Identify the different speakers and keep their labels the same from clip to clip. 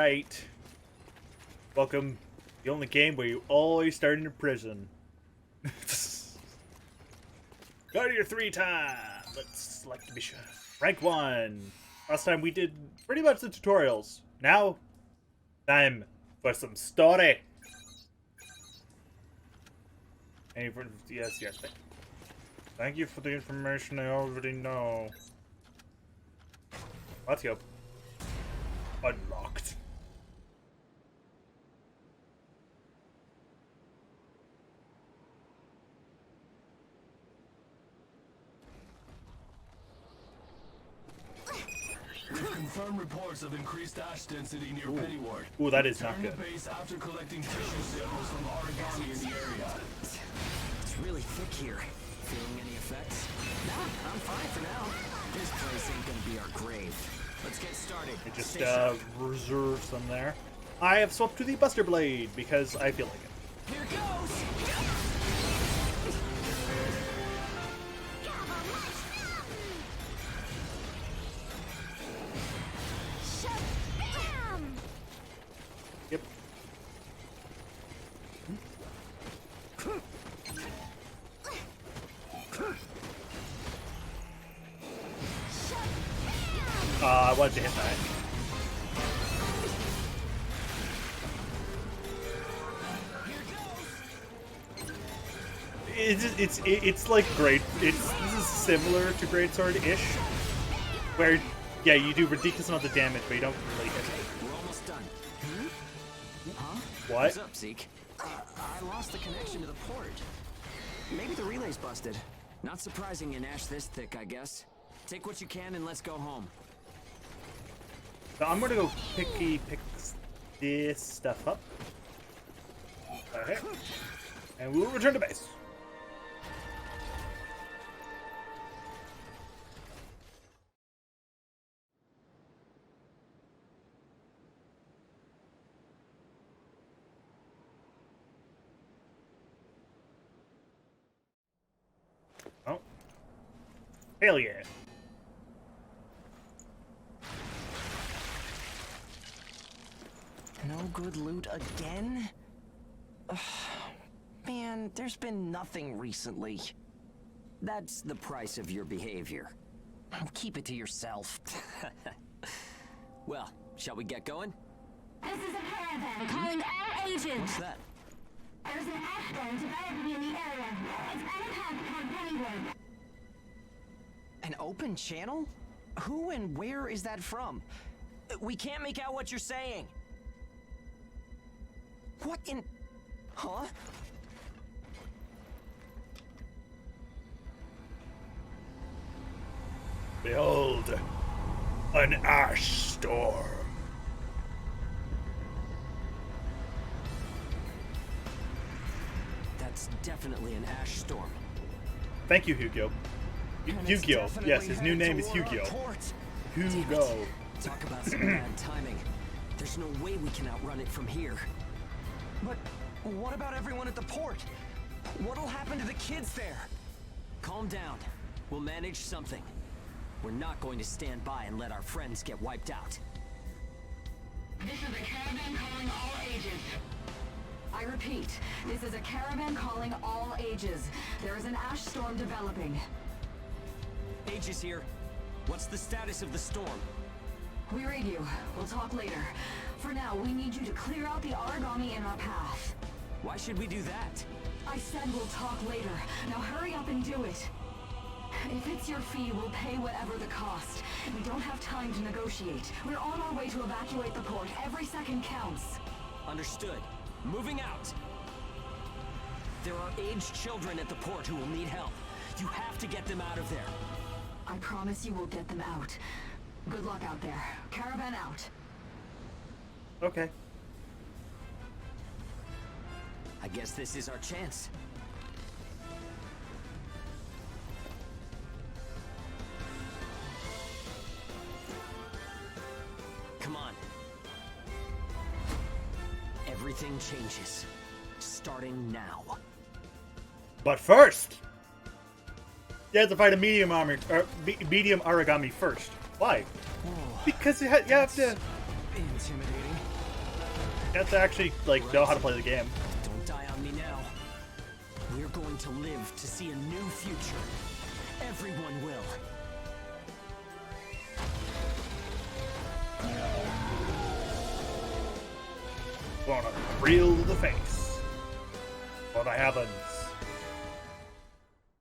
Speaker 1: Alright. Welcome. The only game where you always start in a prison. Go to your 3 time. Let's select the mission. Rank 1. Last time we did pretty much the tutorials. Now, time for some story. Yes. Thank you for the information I already know. Let's go. Unlocked.
Speaker 2: We've confirmed reports of increased ash density near Pennyward.
Speaker 1: Ooh, that is not good.
Speaker 2: Return to base after collecting tissue samples from origami in the area.
Speaker 3: It's really thick here. Feeling any effects? Nah, I'm fine for now. This place ain't gonna be our grave. Let's get started.
Speaker 1: I just reserve some there. I have swapped to the Buster Blade because I feel like it.
Speaker 3: Here goes!
Speaker 1: Yep. I wanted to hit that. It's like great. This is similar to Greatsword-ish, where yeah, you do ridiculous amounts of damage, but you don't really hit it.
Speaker 3: We're almost done. Huh?
Speaker 1: What?
Speaker 3: What's up, Zeke? I lost the connection to the port. Maybe the relay's busted. Not surprising in ash this thick, I guess. Take what you can and let's go home.
Speaker 1: So I'm gonna go pick this stuff up. Okay. And we'll return to base. Oh. Hell yeah.
Speaker 3: No good loot again? Ugh, man, there's been nothing recently. That's the price of your behavior. Keep it to yourself. Well, shall we get going?
Speaker 4: This is a caravan calling all agents.
Speaker 3: What's that?
Speaker 4: There's an ash dome developing in the area. It's uninhabited on Pennyward.
Speaker 3: An open channel? Who and where is that from? We can't make out what you're saying. What in... Huh?
Speaker 1: Behold, an ash storm.
Speaker 3: That's definitely an ash storm.
Speaker 1: Thank you, Hugo.
Speaker 3: And it's
Speaker 1: Hugo.
Speaker 3: definitely
Speaker 1: Yes, his new
Speaker 3: headed
Speaker 1: name is
Speaker 3: toward our
Speaker 1: Hugo.
Speaker 3: port.
Speaker 1: Hugo.
Speaker 3: Talk about some bad timing. There's no way we can outrun it from here. But what about everyone at the port? What'll happen to the kids there? Calm down. We'll manage something. We're not going to stand by and let our friends get wiped out.
Speaker 4: This is a caravan calling all agents.
Speaker 5: I repeat, this is a caravan calling all ages. There is an ash storm developing.
Speaker 3: Aegis here. What's the status of the storm?
Speaker 5: We read you. We'll talk later. For now, we need you to clear out the origami in our path.
Speaker 3: Why should we do that?
Speaker 5: I said we'll talk later. Now hurry up and do it. If it's your fee, we'll pay whatever the cost. We don't have time to negotiate. We're on our way to evacuate the port. Every second counts.
Speaker 3: Understood. Moving out. There are aged children at the port who will need help. You have to get them out of there.
Speaker 5: I promise you we'll get them out. Good luck out there. Caravan out.
Speaker 1: Okay.
Speaker 3: I guess this is our chance. Come on. Everything changes. Starting now.
Speaker 1: But first, you have to fight a medium origami first. Why?
Speaker 3: Whoa,
Speaker 1: Because you have to.
Speaker 3: intimidating.
Speaker 1: You have to actually, like, know how to play the game.
Speaker 3: Don't die on me now. We're going to live to see a new future. Everyone will.
Speaker 1: Gonna reel to the face. What happens?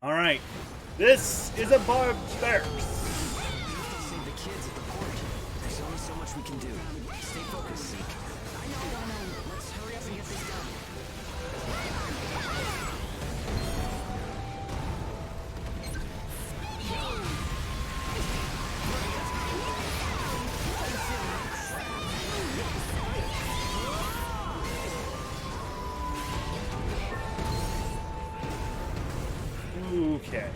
Speaker 1: Alright. This is a barbed barracks.
Speaker 3: Save the kids at the port. There's only so much we can do. Stay focused, Zeke. I know. Let's hurry up and get this done.
Speaker 1: Okay.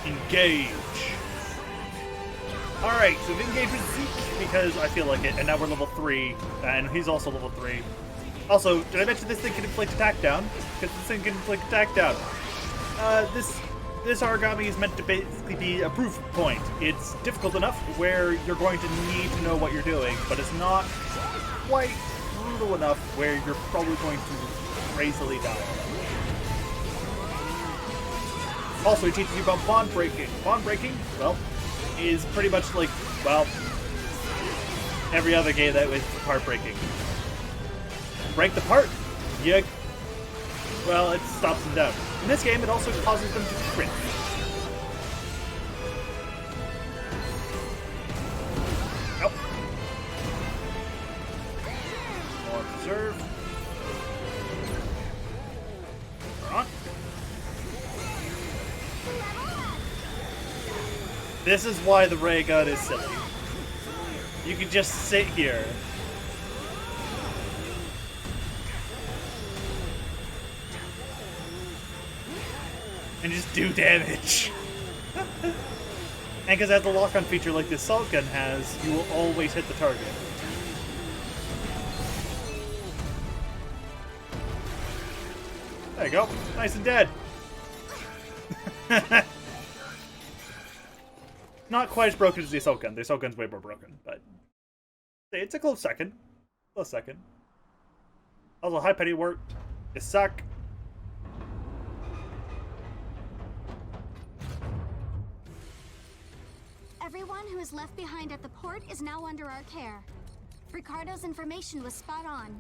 Speaker 1: Engage. Alright, so we engage with Zeke because I feel like it, and now we're level 3, and he's also level 3. Also, did I mention this thing can inflict attack down? Because this thing can inflict attack down. This origami is meant to basically be a proof point. It's difficult enough where you're going to need to know what you're doing, but it's not quite brutal enough where you're probably going to crazily die. Also, it teaches you about bond breaking. Bond breaking, well, is pretty much like, well, every other game that was heartbreaking. Break the part, well, it stops them down. In this game, it also causes them to crit. Nope. More preserve. On. This is why the ray gun is silly. You can just sit here. And just do damage. And because it has the lock-on feature like this assault gun has, you will always hit the target. There you go. Nice and dead. Not quite as broken as the assault gun. The assault gun's way more broken, but it's a close second. Close second. Also, hi Petty Work. You suck.
Speaker 4: Everyone who is left behind at the port is now under our care. Ricardo's information was spot on.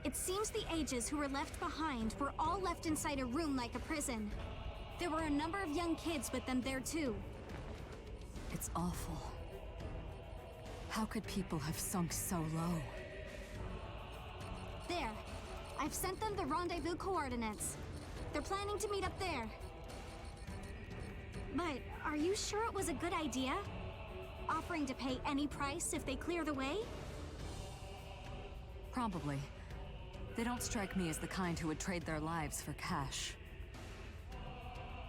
Speaker 4: It seems the ages who were left behind were all left inside a room like a prison. There were a number of young kids with them there too.
Speaker 5: It's awful. How could people have sunk so low?
Speaker 4: There. I've sent them the rendezvous coordinates. They're planning to meet up there. But are you sure it was a good idea? Offering to pay any price if they clear the way?
Speaker 5: Probably. They don't strike me as the kind who would trade their lives for cash.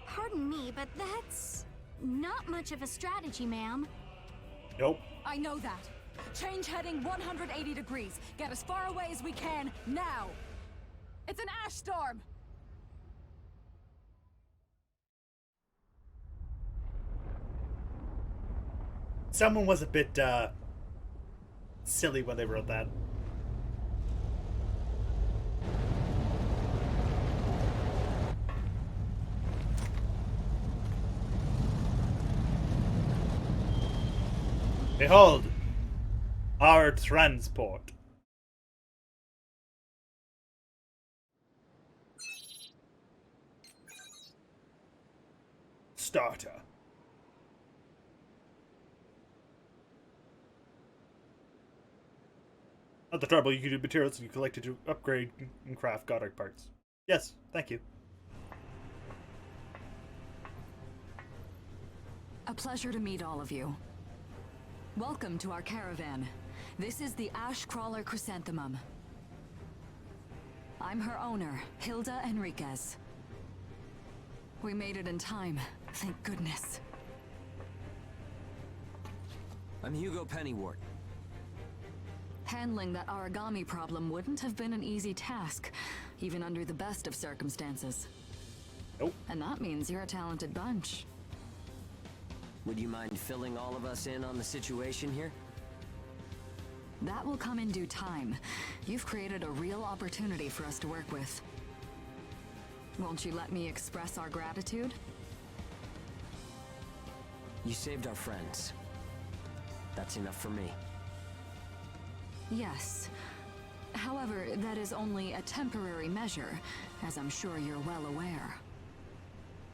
Speaker 4: Pardon me, but that's not much of a strategy, ma'am.
Speaker 1: Nope.
Speaker 5: I know that. Change heading 180 degrees. Get as far away as we can, now! It's an ash storm!
Speaker 1: Someone was a bit, silly when they wrote that. Behold, our transport. Starter. Not the trouble, you can do materials you collected to upgrade and craft Goddark parts. Yes, thank you.
Speaker 5: A pleasure to meet all of you. Welcome to our caravan. This is the Ash Crawler Chrysanthemum. I'm her owner, Hilda Enriquez. We made it in time, thank goodness.
Speaker 3: I'm Hugo Pennywort.
Speaker 5: Handling that origami problem wouldn't have been an easy task, even under the best of circumstances.
Speaker 1: Nope.
Speaker 5: And that means you're a talented bunch.
Speaker 3: Would you mind filling all of us in on the situation here?
Speaker 5: That will come in due time. You've created a real opportunity for us to work with. Won't you let me express our gratitude?
Speaker 3: You saved our friends. That's enough for me.
Speaker 5: Yes. However, that is only a temporary measure, as I'm sure you're well aware.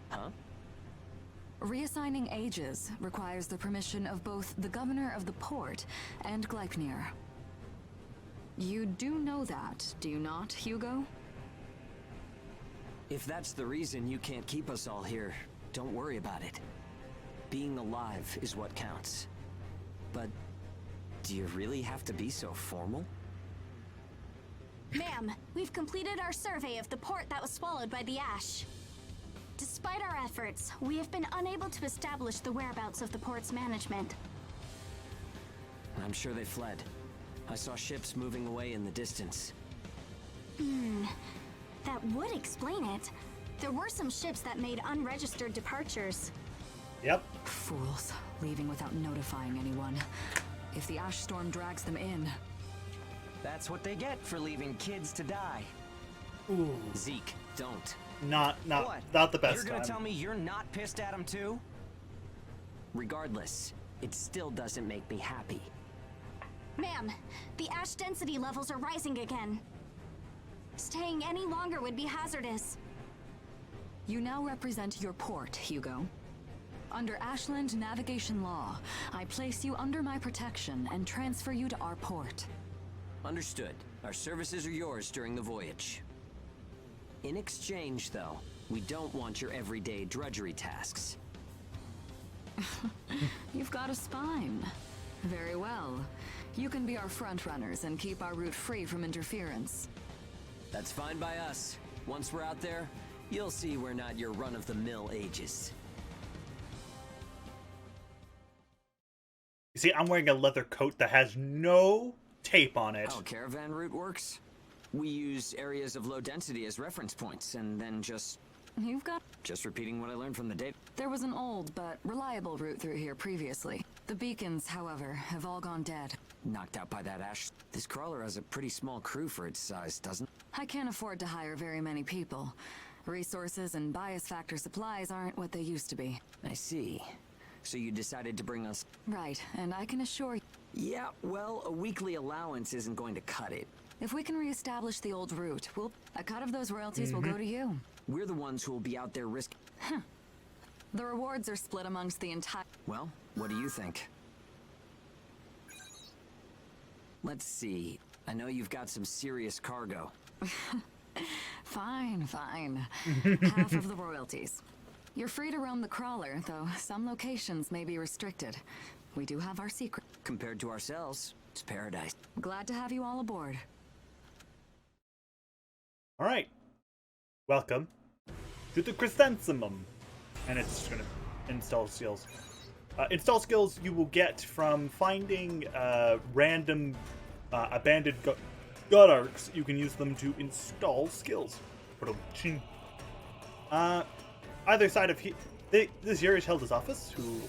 Speaker 3: Huh?
Speaker 5: Reassigning ages requires the permission of both the governor of the port and Gleipnir. You do know that, do you not, Hugo?
Speaker 3: If that's the reason you can't keep us all here, don't worry about it. Being alive is what counts. But do you really have to be so formal?
Speaker 4: Ma'am, we've completed our survey of the port that was swallowed by the ash. Despite our efforts, we have been unable to establish the whereabouts of the port's management.
Speaker 3: I'm sure they fled. I saw ships moving away in the distance.
Speaker 4: That would explain it. There were some ships that made unregistered departures.
Speaker 1: Yep.
Speaker 5: Fools, leaving without notifying anyone. If the ash storm drags them in...
Speaker 3: That's what they get for leaving kids to die.
Speaker 1: Ooh.
Speaker 3: Zeke, don't.
Speaker 1: Not
Speaker 3: What?
Speaker 1: the best
Speaker 3: You're gonna
Speaker 1: time.
Speaker 3: tell me you're not pissed at him too? Regardless, it still doesn't make me happy.
Speaker 4: Ma'am, the ash density levels are rising again. Staying any longer would be hazardous.
Speaker 5: You now represent your port, Hugo. Under Ashland navigation law, I place you under my protection and transfer you to our port.
Speaker 3: Understood. Our services are yours during the voyage. In exchange, though, we don't want your everyday drudgery tasks.
Speaker 5: You've got a spine. Very well. You can be our front runners and keep our route free from interference.
Speaker 3: That's fine by us. Once we're out there, you'll see we're not your run-of-the-mill ages.
Speaker 1: You see, I'm wearing a leather coat that has no tape on it.
Speaker 3: How a caravan route works? We use areas of low density as reference points, and then just repeating what I learned from the data.
Speaker 5: There was an old but reliable route through here previously. The beacons, however, have all gone dead.
Speaker 3: Knocked out by that ash. This crawler has a pretty small crew for its size, doesn't it?
Speaker 5: I can't afford to hire very many people. Resources and bias factor supplies aren't what they used to be.
Speaker 3: I see. So you decided to bring us...
Speaker 5: Right, and I can assure you,
Speaker 3: Yeah, well, a weekly allowance isn't going to cut it.
Speaker 5: if we can reestablish the old route, a cut of those royalties will go to you.
Speaker 3: We're the ones who will be out there risking...
Speaker 5: The rewards are split amongst the entire...
Speaker 3: Well, what do you think? Let's see. I know you've got some serious cargo.
Speaker 5: Fine, fine. Half of the royalties. You're free to roam the crawler, though some locations may be restricted. We do have our secret.
Speaker 3: Compared to ourselves, it's paradise.
Speaker 5: Glad to have you all aboard.
Speaker 1: All right. Welcome to the chrysanthemum. And it's just going to install skills. Install skills you will get from finding random abandoned god arcs. You can use them to install skills. Either side of this year is Hilda's office. Who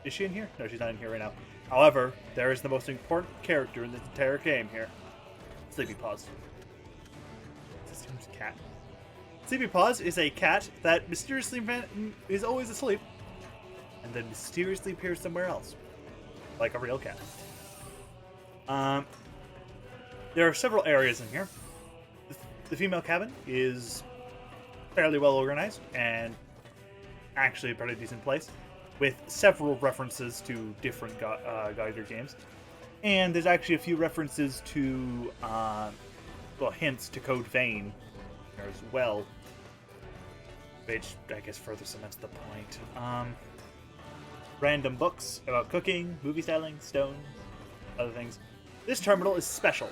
Speaker 1: is she in here? No, she's not in here right now. However, there is the most important character in this entire game here. Sleepy Paws. It's a cat. Sleepy Paws is a cat that mysteriously is always asleep and then mysteriously appears somewhere else, like a real cat. There are several areas in here. The female cabin is fairly well organized and actually a pretty decent place, with several references to different Geiger games. And there's actually a few references to, hints to Code Vein there as well, which I guess further cements the point. Random books about cooking, movie styling, stone, other things. This terminal is special.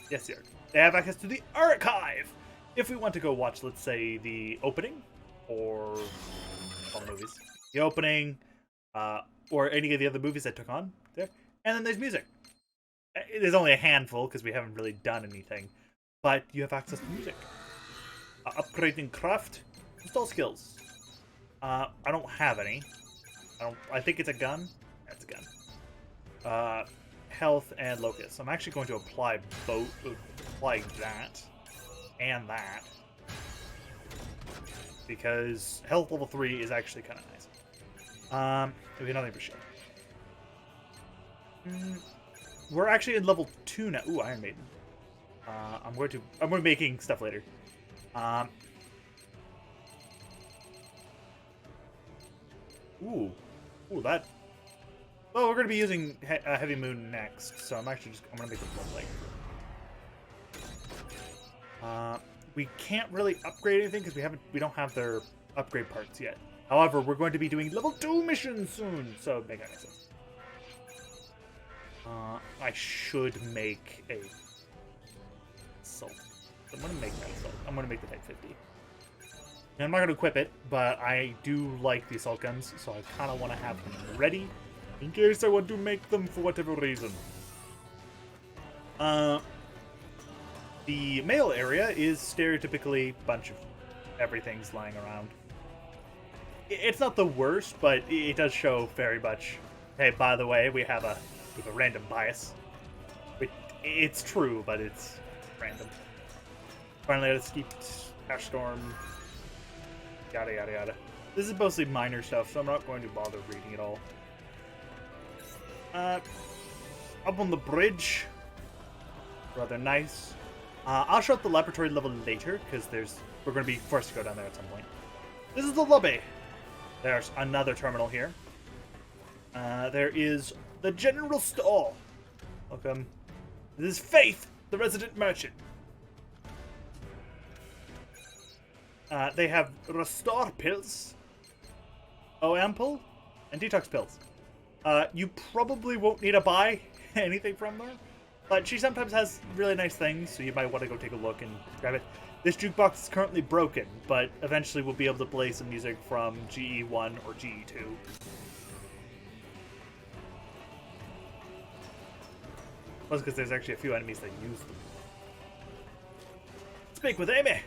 Speaker 1: Yes, sir. They have access to the archive! If we want to go watch, let's say, the opening, or all movies. The opening, or any of the other movies that took on there. And then there's music. There's only a handful because we haven't really done anything, but you have access to music. Upgrading craft, install skills. I don't have any. I think it's a gun. That's a gun. Health and locus. I'm actually going to apply both. Apply that and that because health level 3 is actually kind of nice. We have nothing for sure. We're actually in level 2 now. Ooh, Iron Maiden. I'm going to be making stuff later. Ooh, that. Well, we're going to be using Heavy Moon next, so I'm going to make it blood light. We can't really upgrade anything because we don't have their upgrade parts yet. However, we're going to be doing level 2 missions soon, so make that make sense. I should make a assault. I'm going to make that assault. I'm going to make the Type 50. And I'm not going to equip it, but I do like the assault guns, so I kind of want to have them ready in case I want to make them for whatever reason. The mail area is stereotypically a bunch of everything's lying around. It's not the worst, but it does show very much, hey, by the way, we have a random bias. It's true, but it's random. Finally, I escaped Ash Storm. Yada yada yada. This is mostly minor stuff, so I'm not going to bother reading it all. Up on the bridge. Rather nice. I'll show up the laboratory level later, because we're going to be forced to go down there at some point. This is the lobby. There's another terminal here. There is the general store. Welcome. This is Faith, the resident merchant. They have restore pills, ample, and detox pills. You probably won't need to buy anything from there, but she sometimes has really nice things, so you might want to go take a look and grab it. This jukebox is currently broken, but eventually we'll be able to play some music from GE1 or GE2. Plus, because there's actually a few enemies that use them. Speak with Amy!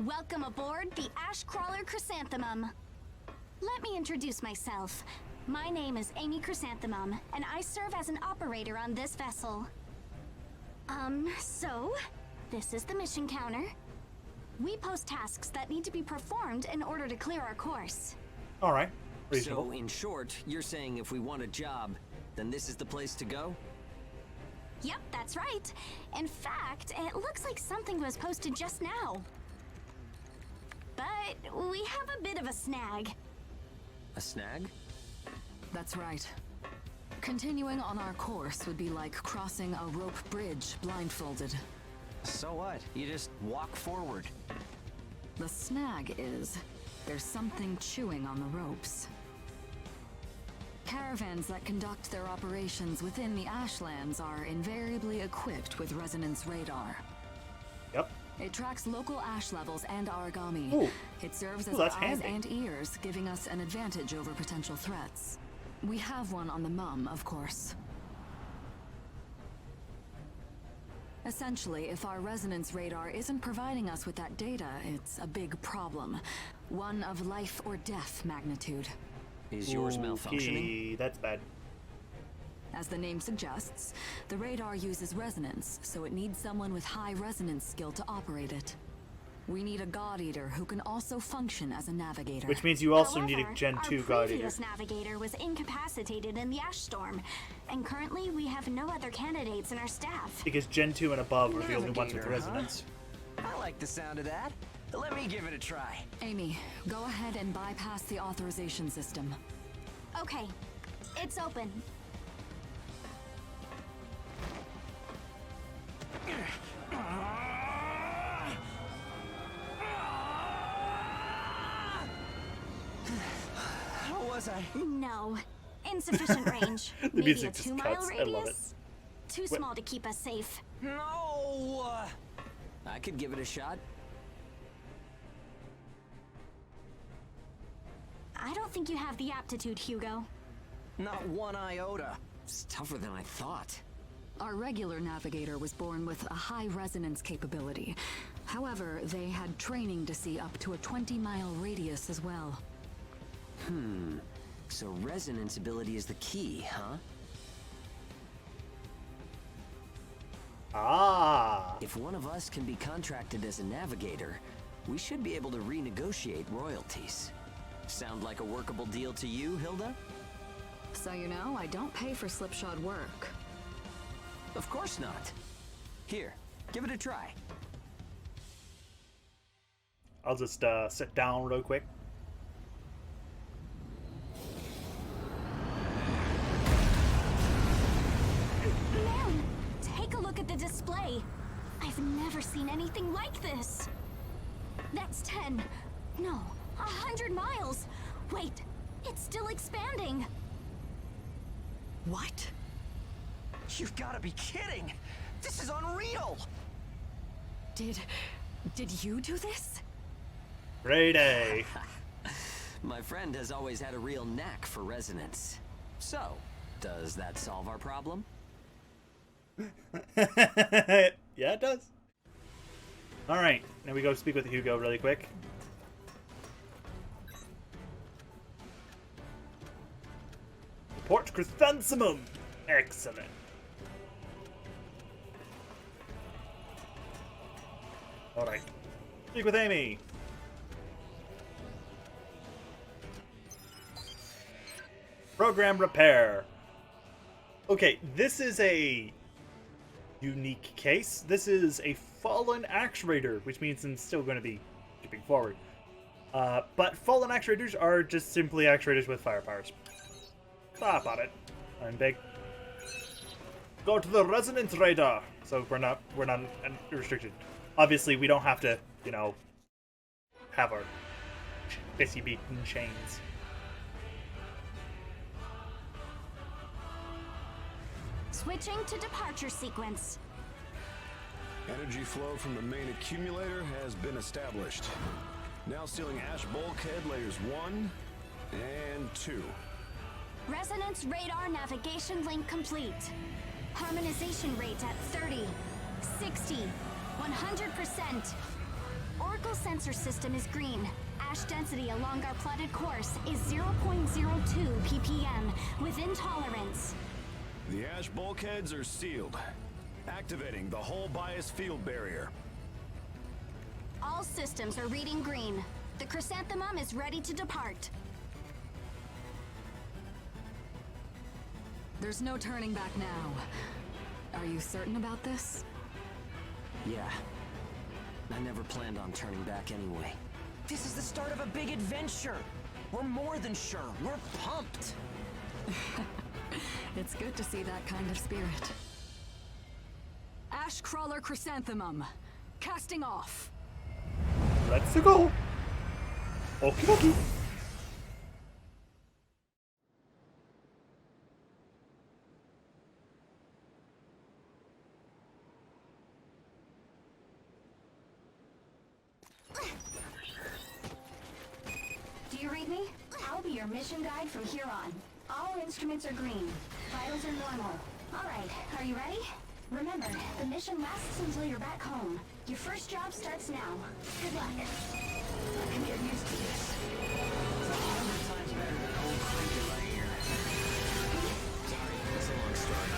Speaker 4: Welcome aboard the Ash Crawler Chrysanthemum. Let me introduce myself. My name is Amy Chrysanthemum, and I serve as an operator on this vessel. So, this is the mission counter. We post tasks that need to be performed in order to clear our course.
Speaker 1: Alright, reasonable.
Speaker 3: So, in short, you're saying if we want a job, then this is the place to go?
Speaker 4: Yep, that's right. In fact, it looks like something was posted just now. But we have a bit of a snag.
Speaker 3: A snag?
Speaker 5: That's right. Continuing on our course would be like crossing a rope bridge blindfolded.
Speaker 3: So what? You just walk forward.
Speaker 5: The snag is, there's something chewing on the ropes. Caravans that conduct their operations within the Ashlands are invariably equipped with resonance radar.
Speaker 1: Yep.
Speaker 5: It tracks local ash levels and origami.
Speaker 1: Ooh.
Speaker 5: It serves as
Speaker 1: Ooh, that's
Speaker 5: eyes
Speaker 1: handy.
Speaker 5: and ears, giving us an advantage over potential threats. We have one on the mum, of course. Essentially, if our resonance radar isn't providing us with that data, it's a big problem. One of life or death magnitude.
Speaker 3: Is yours malfunctioning?
Speaker 1: Okay, that's bad.
Speaker 5: As the name suggests, the radar uses resonance, so it needs someone with high resonance skill to operate it. We need a God Eater who can also function as a navigator.
Speaker 1: Which means you also
Speaker 4: However,
Speaker 1: need a Gen 2
Speaker 4: our
Speaker 1: God Eater.
Speaker 4: previous navigator was incapacitated in the ash storm, and currently we have no other candidates in our staff.
Speaker 1: Because Gen 2 and above are the only ones with
Speaker 3: Navigator, huh?
Speaker 1: resonance.
Speaker 3: I like the sound of that. Let me give it a try.
Speaker 5: Amy, go ahead and bypass the authorization system.
Speaker 4: Okay, it's open.
Speaker 3: How was I?
Speaker 4: No, insufficient range.
Speaker 1: The
Speaker 4: Maybe
Speaker 1: music
Speaker 4: a
Speaker 1: just
Speaker 4: 2-mile
Speaker 1: cuts.
Speaker 4: radius?
Speaker 1: I love it.
Speaker 4: Too
Speaker 1: What?
Speaker 4: small to keep us safe.
Speaker 3: No! I could give it a shot.
Speaker 4: I don't think you have the aptitude, Hugo.
Speaker 3: Not one iota. It's tougher than I thought.
Speaker 5: Our regular navigator was born with a high resonance capability. However, they had training to see up to a 20-mile radius as well.
Speaker 3: So resonance ability is the key, huh?
Speaker 1: Ah.
Speaker 3: If one of us can be contracted as a navigator, we should be able to renegotiate royalties. Sound like a workable deal to you, Hilda?
Speaker 5: So you know, I don't pay for slipshod work.
Speaker 3: Of course not. Here, give it a try.
Speaker 1: I'll just sit down real quick.
Speaker 4: Man, take a look at the display. I've never seen anything like this. That's 10. No, 100 miles. Wait, it's still expanding.
Speaker 3: What? You've got to be kidding! This is unreal!
Speaker 5: Did you do this?
Speaker 1: Great A.
Speaker 3: My friend has always had a real knack for resonance. So, does that solve our problem?
Speaker 1: Yeah, it does. Alright, now we go speak with Hugo really quick. Port Chrysanthemum! Excellent. Alright. Speak with Amy. Program repair. Okay, this is a unique case. This is a fallen actuator, which means it's still going to be keeping forward. But fallen actuators are just simply actuators with fire powers. Stop on it. I'm big. Go to the resonance radar. So we're not restricted. Obviously, we don't have to, you know, have our pissy beaten chains.
Speaker 4: Switching to departure sequence.
Speaker 2: Energy flow from the main accumulator has been established. Now sealing ash bulkhead layers 1 and 2.
Speaker 4: Resonance radar navigation link complete. Harmonization rate at 30, 60, 100%. Oracle sensor system is green. Ash density along our plotted course is 0.02 ppm within tolerance.
Speaker 2: The ash bulkheads are sealed. Activating the hull bias field barrier.
Speaker 4: All systems are reading green. The chrysanthemum is ready to depart.
Speaker 5: There's no turning back now. Are you certain about this?
Speaker 3: Yeah. I never planned on turning back anyway. This is the start of a big adventure! We're more than sure, we're pumped!
Speaker 5: It's good to see that kind of spirit. Ash Crawler Chrysanthemum. Casting off.
Speaker 1: Let's go. Okie dokie.
Speaker 4: Do you read me? I'll be your mission guide from here on. All instruments are green. Vitals are normal. Alright, are you ready? Remember, the mission lasts until you're back home. Your first job starts now. Good luck.
Speaker 3: I can get used to this. It's 100 times better than old creature right here. Sorry, it's a long story.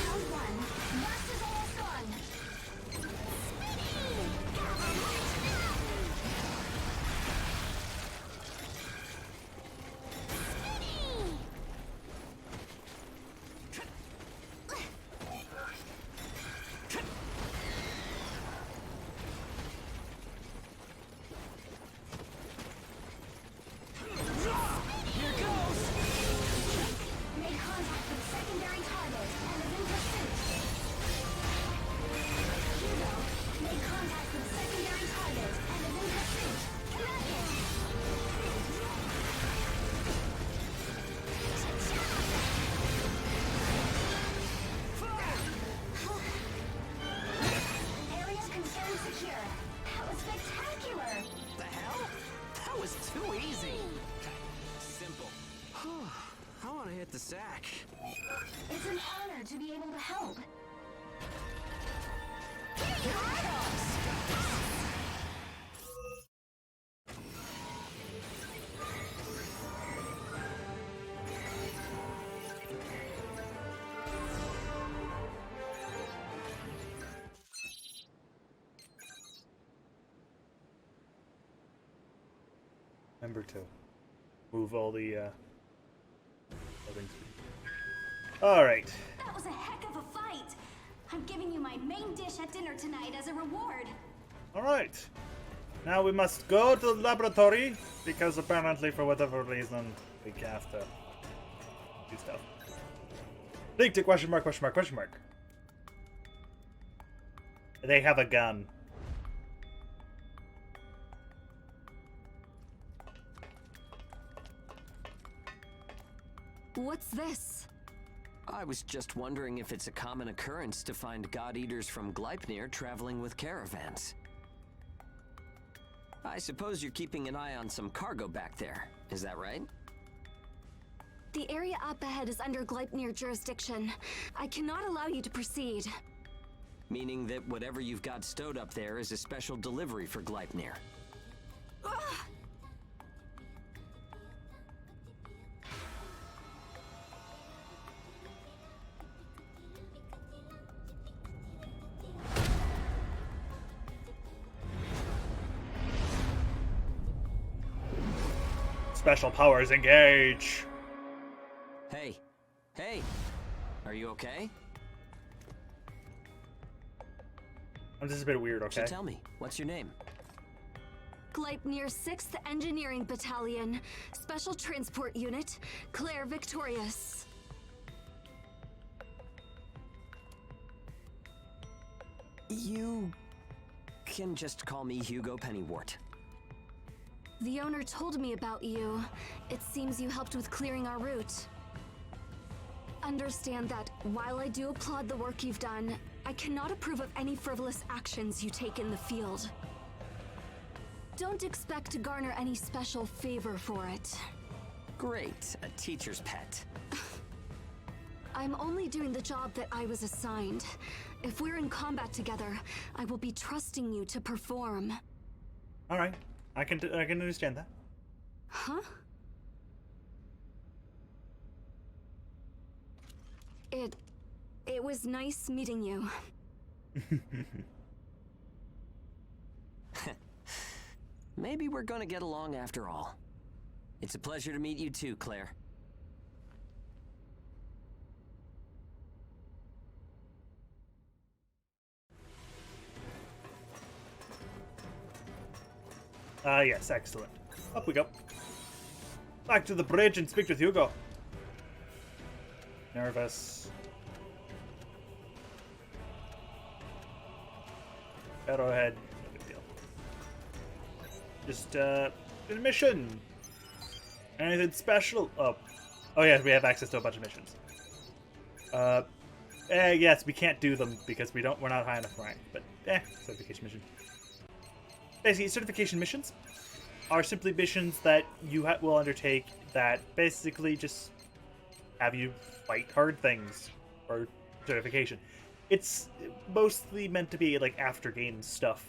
Speaker 4: Round one. Blast is almost gone.
Speaker 5: to be able to help.
Speaker 1: Number 2. Move all the things. Alright.
Speaker 4: That was a heck of a fight. I'm giving you my main dish at dinner tonight as a reward.
Speaker 1: Alright. Now we must go to the laboratory, because apparently for whatever reason we have to do stuff. Link to question mark, question mark, question mark. They have a gun.
Speaker 6: What's this?
Speaker 3: I was just wondering if it's a common occurrence to find God-eaters from Gleipnir traveling with caravans. I suppose you're keeping an eye on some cargo back there, is that right?
Speaker 6: The area up ahead is under Gleipnir jurisdiction. I cannot allow you to proceed.
Speaker 3: Meaning that whatever you've got stowed up there is a special delivery for Gleipnir.
Speaker 6: Ugh.
Speaker 1: Special powers engage.
Speaker 3: Hey, hey, are you okay?
Speaker 1: This is a bit weird, okay?
Speaker 3: So tell me, what's your name?
Speaker 6: Gleipnir 6th Engineering Battalion, Special Transport Unit, Claire Victorious.
Speaker 3: You can just call me Hugo Pennywort.
Speaker 6: The owner told me about you. It seems you helped with clearing our route. Understand that while I do applaud the work you've done, I cannot approve of any frivolous actions you take in the field. Don't expect to garner any special favor for it.
Speaker 3: Great, a teacher's pet.
Speaker 6: I'm only doing the job that I was assigned. If we're in combat together, I will be trusting you to perform.
Speaker 1: All right, I can understand that.
Speaker 6: Huh? It was nice meeting you.
Speaker 3: Maybe we're gonna get along after all. It's a pleasure to meet you too, Claire.
Speaker 1: Yes, excellent. Up we go. Back to the bridge and speak with Hugo. Nervous. Arrowhead. No big deal. Just, a mission. Anything special? Oh. Oh, yeah, we have access to a bunch of missions. Yes, we can't do them because we're not high enough rank, but, certification mission. Basically, certification missions are simply missions that you will undertake that basically just have you fight hard things for certification. It's mostly meant to be like after game stuff,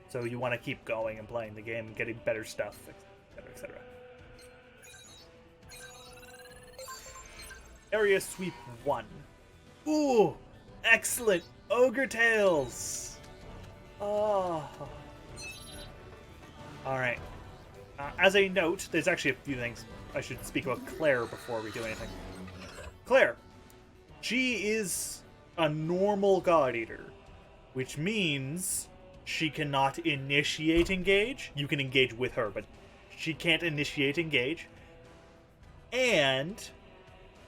Speaker 1: so you want to keep going and playing the game and getting better stuff, etc., etc. Area Sweep 1. Ooh, excellent! Ogre Tails! Oh. Alright. As a note, there's actually a few things I should speak about Claire before we do anything. Claire. She is a normal God Eater, which means she cannot initiate engage. You can engage with her, but she can't initiate engage. And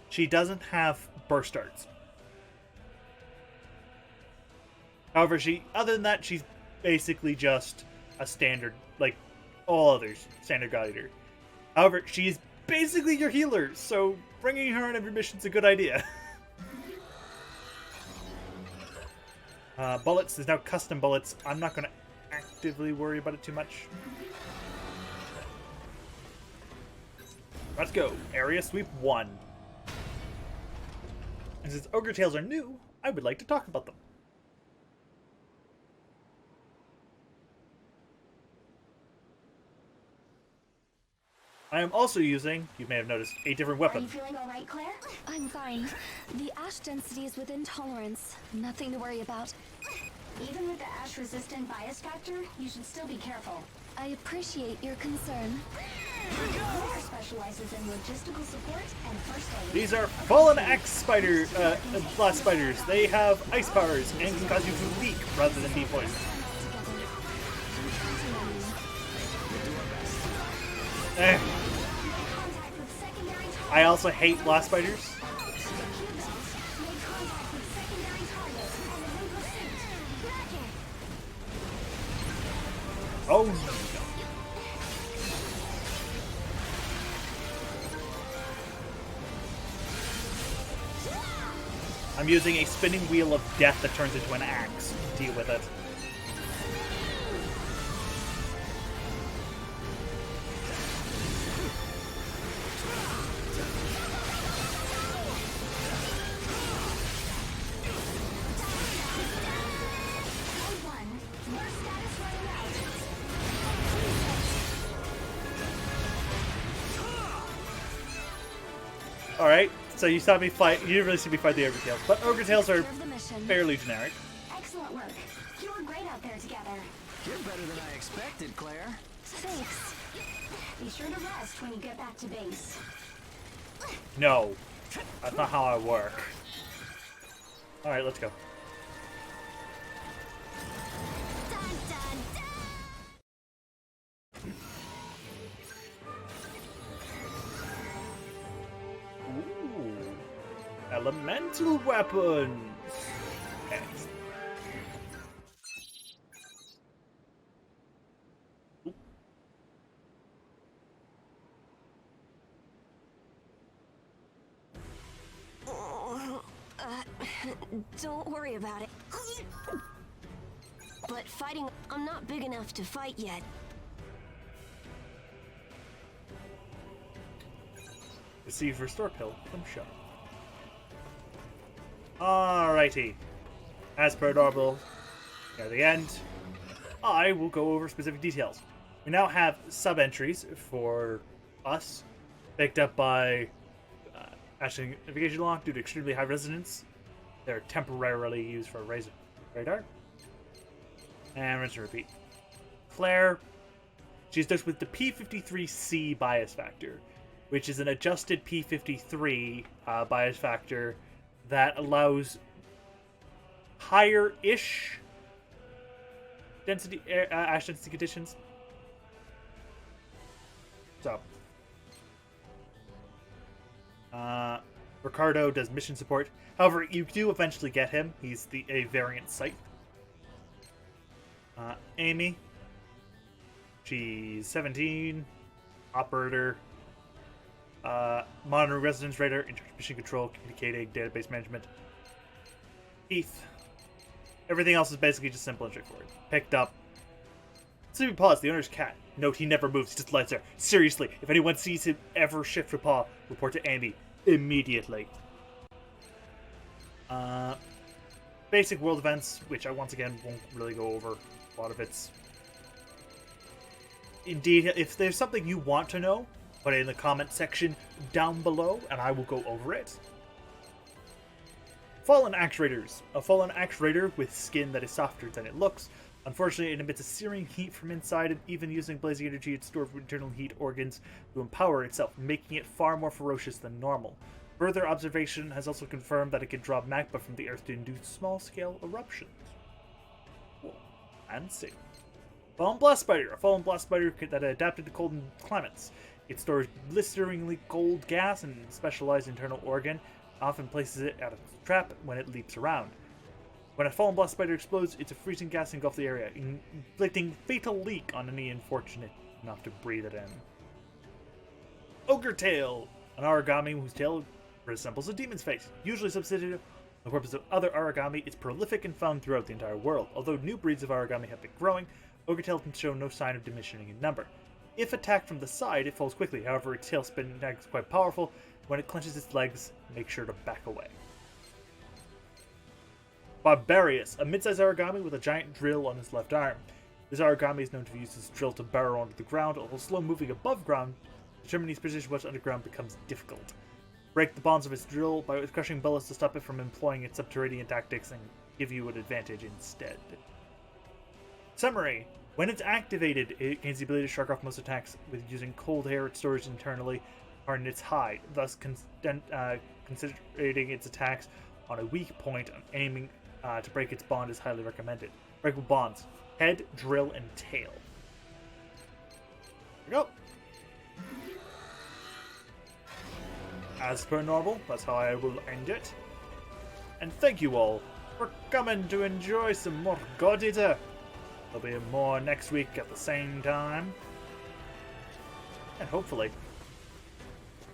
Speaker 1: she doesn't have burst darts. However, other than that, she's basically just a standard, like all others, standard God Eater. However, she's basically your healer, so bringing her on every mission's a good idea. Bullets, there's now custom bullets. I'm not going to actively worry about it too much. Let's go. Area Sweep 1. And since Ogre Tails are new, I would like to talk about them. I am also using, you may have noticed, a different
Speaker 4: Are you
Speaker 1: weapon.
Speaker 4: feeling alright, Claire?
Speaker 6: I'm fine. The ash density is within tolerance. Nothing to worry about.
Speaker 4: Even with the ash-resistant bias factor, you should still be careful.
Speaker 6: I appreciate your concern.
Speaker 4: Claire specializes in logistical support and first aid.
Speaker 1: These are Fallen Axe Spider, Blast Spiders. They have ice powers and can cause you to leak rather than be poisoned. Eh.
Speaker 4: Contact with secondary target.
Speaker 1: I also hate Blast Spiders.
Speaker 4: Make contact with secondary target and then proceed. Roger.
Speaker 1: Oh no. I'm using a spinning wheel of death that turns into an axe to deal with it.
Speaker 4: Round one. Your status running out.
Speaker 1: Alright, so you saw me fight, you didn't really see me fight the Ogre Tails, but Ogre Tails are
Speaker 6: Care of the mission.
Speaker 1: fairly generic.
Speaker 4: Excellent work. You were great out there together.
Speaker 3: You're better than I expected, Claire.
Speaker 4: Thanks. Be sure to rest when you get back to base.
Speaker 1: No, that's not how I work. Alright, let's go.
Speaker 4: Dun, dun, dun.
Speaker 1: Ooh. Elemental weapons! Excellent.
Speaker 6: Don't worry about it. But fighting, I'm not big enough to fight yet.
Speaker 1: Receive restore pill from Shaw. Alrighty. As per normal, at the end, I will go over specific details. We now have sub-entries for us, picked up by Ashton Navigation Lock due to extremely high resonance. They're temporarily used for radar. And rinse and repeat. Claire, she's dosed with the P53C bias factor, which is an adjusted P53 bias factor that allows higher-ish density ash density conditions. So, Ricardo does mission support. However, you do eventually get him. He's a variant scythe. Amy, she's 17, operator, monitoring residence radar, mission control, communicating, database management. Heath, everything else is basically just simple and straightforward. Picked up. Sleeping Paw is the owner's cat. Note, he never moves, he just lies there. Seriously, if anyone sees him ever shift for Paw, report to Amy immediately. Basic world events, which I once again won't really go over. A lot of it's... Indeed, if there's something you want to know, put it in the comment section down below, and I will go over it. Fallen Axe Raiders. A Fallen Axe Raider with skin that is softer than it looks. Unfortunately, it emits a searing heat from inside, and even using blazing energy, it stores internal heat organs to empower itself, making it far more ferocious than normal. Further observation has also confirmed that it can draw magma from the earth to induce small-scale eruptions. Cool. And safe. Fallen Blast Spider. A Fallen Blast Spider that adapted to cold climates. It stores blisteringly cold gas and specialized internal organ, often places it at a trap when it leaps around. When a Fallen Blast Spider explodes, it's a freezing gas engulf the area, inflicting fatal leak on any unfortunate enough to breathe it in. Ogre Tail. An origami whose tail resembles a demon's face, usually substituted for the purpose of other origami. It's prolific and found throughout the entire world. Although new breeds of origami have been growing, Ogre Tail can show no sign of diminishing in number. If attacked from the side, it falls quickly. However, its tail spin attack is quite powerful. When it clenches its legs, make sure to back away. Barbarius, a mid-sized origami with a giant drill on his left arm. This origami is known to use his drill to burrow under the ground, although slow moving above ground. Determining his position once underground becomes difficult. Break the bonds of his drill by crushing bullets to stop it from employing its subterranean tactics and give you an advantage instead. Summary. When it's activated, it gains the ability to shrug off most attacks with using cold hair it stores internally harden its hide, thus concentrating its attacks on a weak point and aiming to break its bond is highly recommended. Breakable bonds. Head, drill, and tail. Here we go. As per normal, that's how I will end it. And thank you all for coming to enjoy some more God Eater. There'll be more next week at the same time. And hopefully,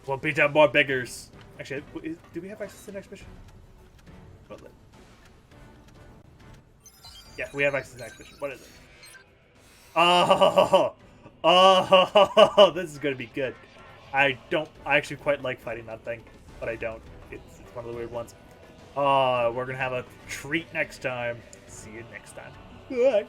Speaker 1: we'll beat up more beggars. Actually, do we have access to the next mission? Yeah, we have access to the next mission. What is it? Oh, this is gonna be good. I actually quite like fighting that thing, but I don't. It's one of the weird ones. We're gonna have a treat next time. See you next time. Bye.